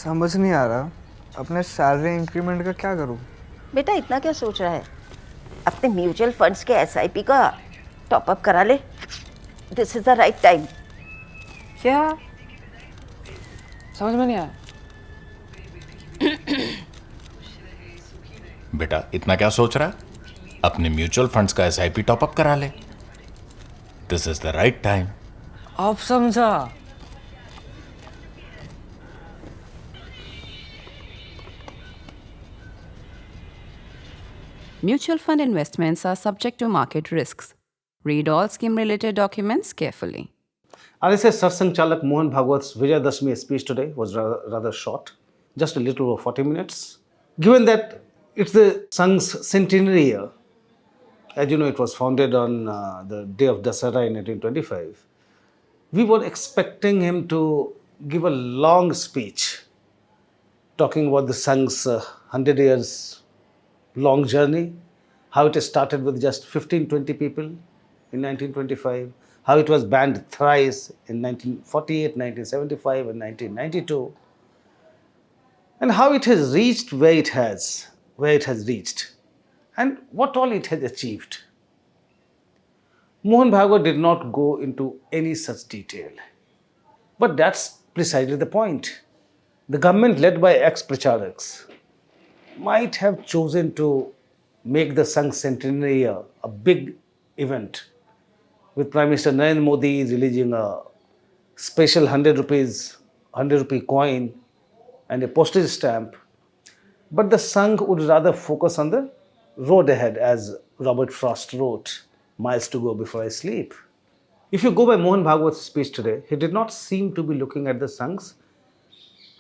समझ नहीं आ रहा अपने सैलरी इंक्रीमेंट का क्या करूं। बेटा इतना क्या सोच रहा है? अपने म्यूचुअल फंड्स के एसआईपी का टॉपअप करा ले। This is the right time. क्या समझ में नहीं आया? बेटा इतना क्या सोच रहा है? अपने म्यूचुअल फंड्स का एसआईपी टॉपअप करा ले। This is the right time. अब समझा। Mutual fund investments are subject to market risks. Read all scheme-related documents carefully. RSS Sarsangchalak Mohan Bhagwat's Vijayadashmi speech today was rather short, just a little over 40 minutes. Given that it's the Sangh's centenary year, as you know, it was founded on the day of Dussehra in 1825, we were expecting him to give a long speech talking about the Sangh's 100 years long journey, how it started with just 15-20 people in 1925, how it was banned thrice in 1948, 1975 and 1992, and how it has reached where it has reached, and what all it has achieved. Mohan Bhagwat did not go into any such detail. But that's precisely the point. The government led by ex-pracharaks might have chosen to make the Sangh Centenary year a big event, with Prime Minister Narendra Modi releasing a special 100 rupee coin and a postage stamp. But the Sangh would rather focus on the road ahead, as Robert Frost wrote, "Miles to go before I sleep." If you go by Mohan Bhagwat's speech today, he did not seem to be looking at the Sangh's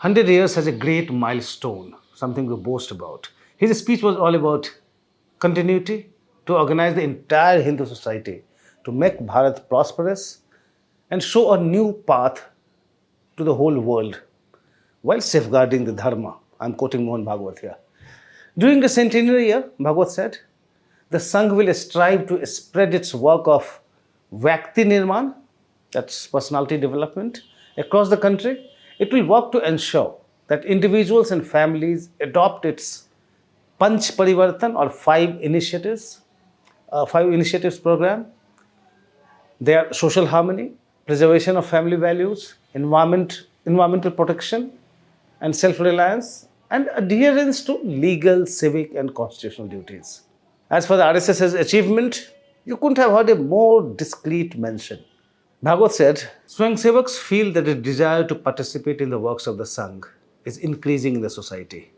100 years as a great milestone, something to boast about. His speech was all about continuity, to organize the entire Hindu society, to make Bharat prosperous and show a new path to the whole world while safeguarding the dharma. I'm quoting Mohan Bhagwat here. During the centenary year, Bhagwat said, the Sangh will strive to spread its work of Vyakti Nirman, that's personality development, across the country. It will work to ensure that individuals and families adopt its Panch Parivartan or five initiatives program. They are social harmony, preservation of family values, environmental protection and self-reliance, and adherence to legal, civic and constitutional duties. As for the RSS's achievement, you couldn't have heard a more discreet mention. Bhagwat said, Swayamsevaks feel that the desire to participate in the works of the Sangh is increasing in the society.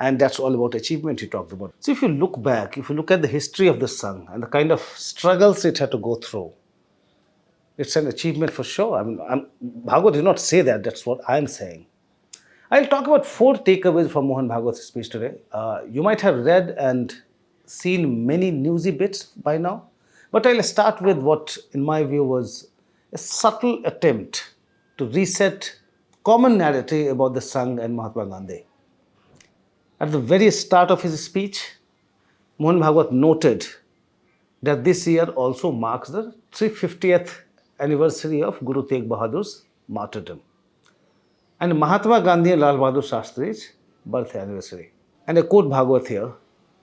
And that's all about achievement he talked about. So if you look back, if you look at the history of the Sangh and the kind of struggles it had to go through, it's an achievement for sure. Bhagwat did not say that, that's what I'm saying. I'll talk about 4 takeaways from Mohan Bhagwat's speech today. You might have read and seen many newsy bits by now, but I'll start with what, in my view, was a subtle attempt to reset common narrative about the Sangh and Mahatma Gandhi. At the very start of his speech, Mohan Bhagwat noted that this year also marks the 350th anniversary of Guru Tegh Bahadur's martyrdom and Mahatma Gandhi and Lal Bahadur Shastri's birth anniversary. And I quote Bhagwat here,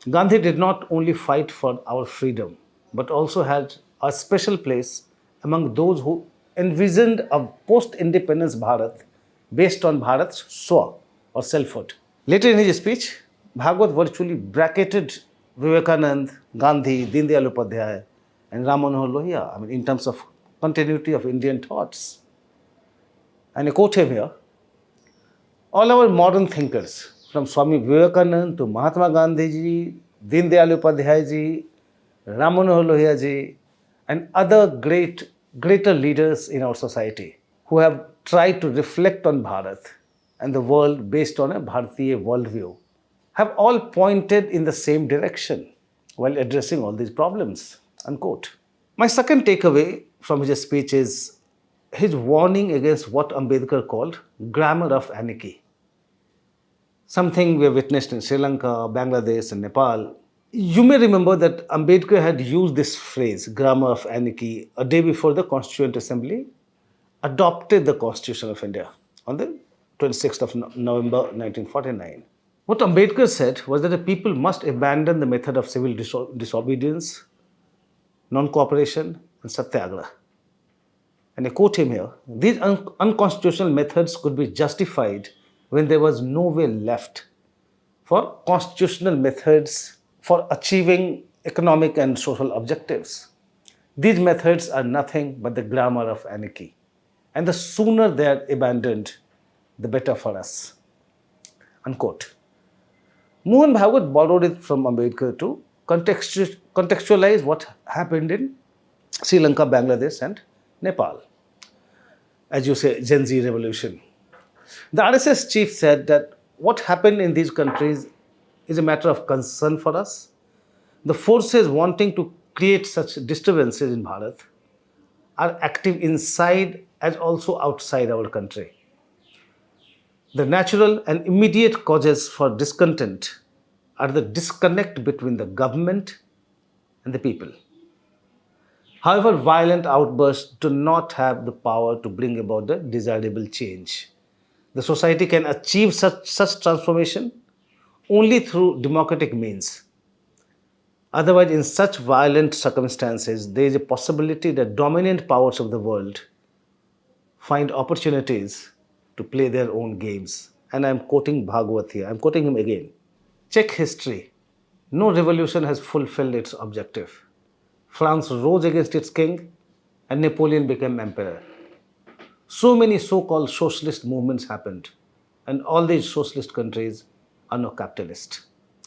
Gandhi did not only fight for our freedom, but also had a special place among those who envisioned a post-independence Bharat based on Bharat's swa or selfhood. Later in his speech, Bhagwat virtually bracketed Vivekanand, Gandhi, Deendayal Upadhyay and Ram Manohar Lohia, in terms of continuity of Indian thoughts. And I quote him here, all our modern thinkers, from Swami Vivekanand to Mahatma Gandhi ji, Deendayal Upadhyay ji, Ram Manohar Lohia ji, and other greater leaders in our society who have tried to reflect on Bharat and the world based on a Bharatiya worldview, have all pointed in the same direction while addressing all these problems, unquote. My second takeaway from his speech is his warning against what Ambedkar called grammar of anarchy. Something we have witnessed in Sri Lanka, Bangladesh and Nepal. You may remember that Ambedkar had used this phrase, grammar of anarchy, a day before the Constituent Assembly adopted the Constitution of India on the 26th of November 1949. What Ambedkar said was that the people must abandon the method of civil disobedience, non-cooperation, and satyagraha. And I quote him here, these unconstitutional methods could be justified when there was no way left for constitutional methods for achieving economic and social objectives. These methods are nothing but the glamour of anarchy. And the sooner they are abandoned, the better for us. Unquote. Mohan Bhagwat borrowed it from Ambedkar to contextualize what happened in Sri Lanka, Bangladesh, and Nepal. As you say, Gen Z revolution. The RSS chief said that what happened in these countries is a matter of concern for us. The forces wanting to create such disturbances in Bharat are active inside as also outside our country. The natural and immediate causes for discontent are the disconnect between the government and the people. However, violent outbursts do not have the power to bring about the desirable change. The society can achieve such transformation only through democratic means. Otherwise, in such violent circumstances, there is a possibility that dominant powers of the world find opportunities to play their own games. And I'm quoting Bhagwat here. I'm quoting him again. Check history. No revolution has fulfilled its objective. France rose against its king and Napoleon became emperor. So many so-called socialist movements happened, and all these socialist countries are now capitalist.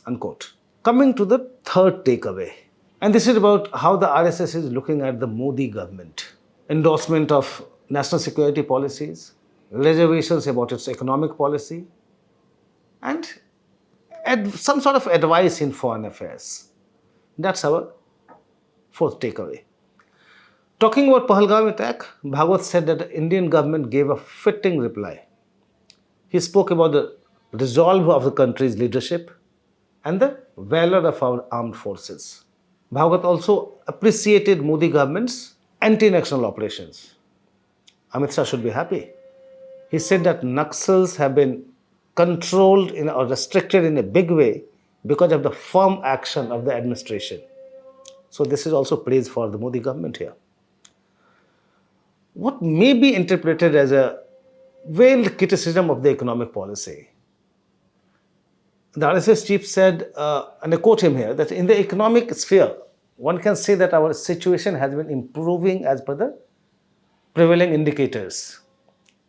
Unquote. Coming to the third takeaway, and this is about how the RSS is looking at the Modi government. Endorsement of national security policies, reservations about its economic policy, and some sort of advice in foreign affairs. That's our fourth takeaway. Talking about Pahalgam attack, Bhagwat said that the Indian government gave a fitting reply. He spoke about the resolve of the country's leadership and the valor of our armed forces. Bhagwat also appreciated Modi government's anti-national operations. Amit Shah should be happy. He said that Naxals have been controlled or restricted in a big way because of the firm action of the administration. So this is also praise for the Modi government here. What may be interpreted as a veiled criticism of the economic policy. The RSS chief said, and I quote him here, that in the economic sphere, one can say that our situation has been improving as per the prevailing indicators.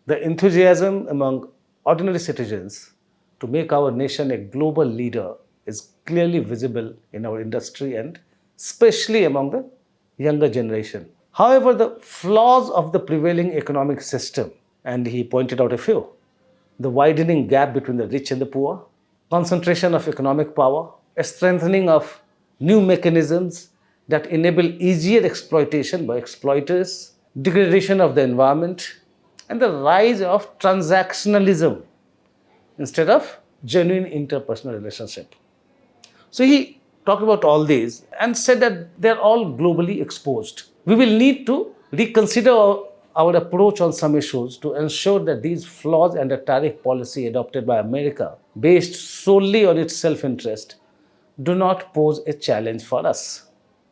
The enthusiasm among ordinary citizens to make our nation a global leader is clearly visible in our industry and especially among the younger generation. However, the flaws of the prevailing economic system, and he pointed out a few, the widening gap between the rich and the poor, concentration of economic power, a strengthening of new mechanisms that enable easier exploitation by exploiters, degradation of the environment, and the rise of transactionalism instead of genuine interpersonal relationship. So he talked about all these and said that they're all globally exposed. We will need to reconsider our approach on some issues to ensure that these flaws and the tariff policy adopted by America, based solely on its self-interest, do not pose a challenge for us.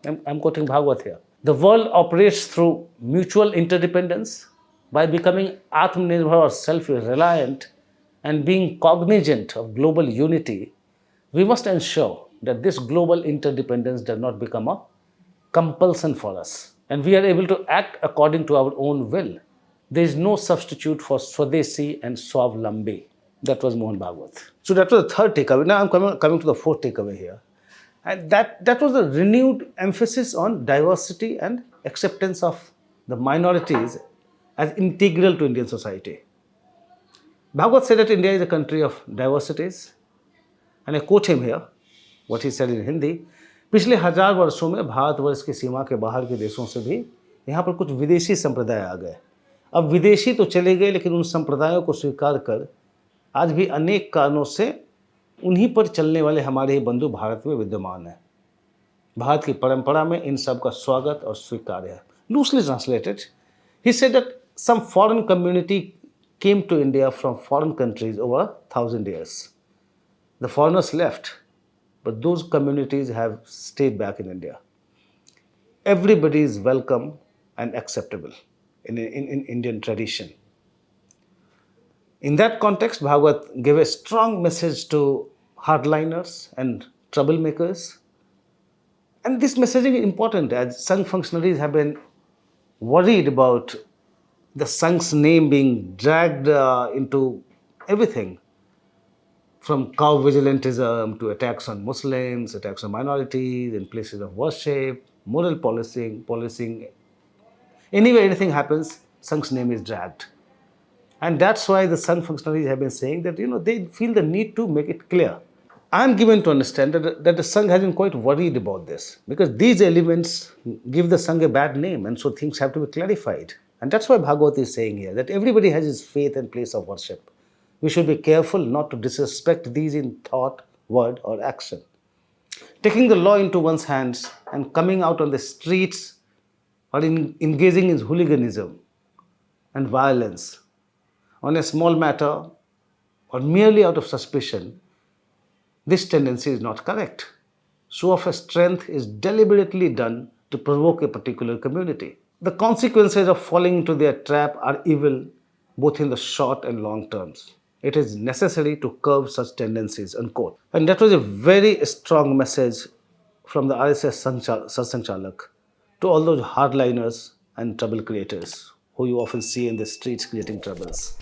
I'm quoting Bhagwat here. The world operates through mutual interdependence. By becoming Atmanirbhar or self-reliant and being cognizant of global unity, we must ensure that this global interdependence does not become a compulsion for us, and we are able to act according to our own will. There is no substitute for Swadeshi and Swavlambi. That was Mohan Bhagwat. So that was the third takeaway. Now I'm coming to the fourth takeaway here. And that was a renewed emphasis on diversity and acceptance of the minorities as integral to Indian society. Bhagwat said that India is a country of diversities. And I quote him here, what he said in Hindi, पिछले 1000 वर्षों में भारतवर्ष की सीमा के बाहर के देशों से भी यहाँ पर कुछ विदेशी संप्रदाय आ गए. अब विदेशी तो चले गए, लेकिन उन संप्रदायों को स्वीकार कर आज भी अनेक कारणों से उन्हीं पर चलने वाले हमारे ही बंधु भारत में विद्यमान हैं. भारत की परंपरा में इन सब का स्वागत और स्वीकार है. Loosely translated, he said that some foreign community came to India from foreign countries over 1,000 years. The foreigners left, but those communities have stayed back in India. Everybody is welcome and acceptable in Indian tradition. In that context, Bhagwat gave a strong message to hardliners and troublemakers. And this messaging is important as Sangh functionaries have been worried about the Sangh's name being dragged into everything from cow vigilantism to attacks on Muslims, attacks on minorities in places of worship, moral policing. Anywhere anything happens, Sangh's name is dragged. And that's why the Sangh functionaries have been saying that, they feel the need to make it clear. I'm given to understand that the Sangh has been quite worried about this because these elements give the Sangh a bad name and so things have to be clarified. And that's why Bhagwat is saying here that everybody has his faith and place of worship. We should be careful not to disrespect these in thought, word, or action. Taking the law into one's hands and coming out on the streets or engaging in hooliganism and violence on a small matter or merely out of suspicion, this tendency is not correct. Show of a strength is deliberately done to provoke a particular community. The consequences of falling into their trap are evil both in the short and long terms. It is necessary to curb such tendencies, unquote. And that was a very strong message from the RSS Sarsanchalak to all those hardliners and trouble creators who you often see in the streets creating troubles.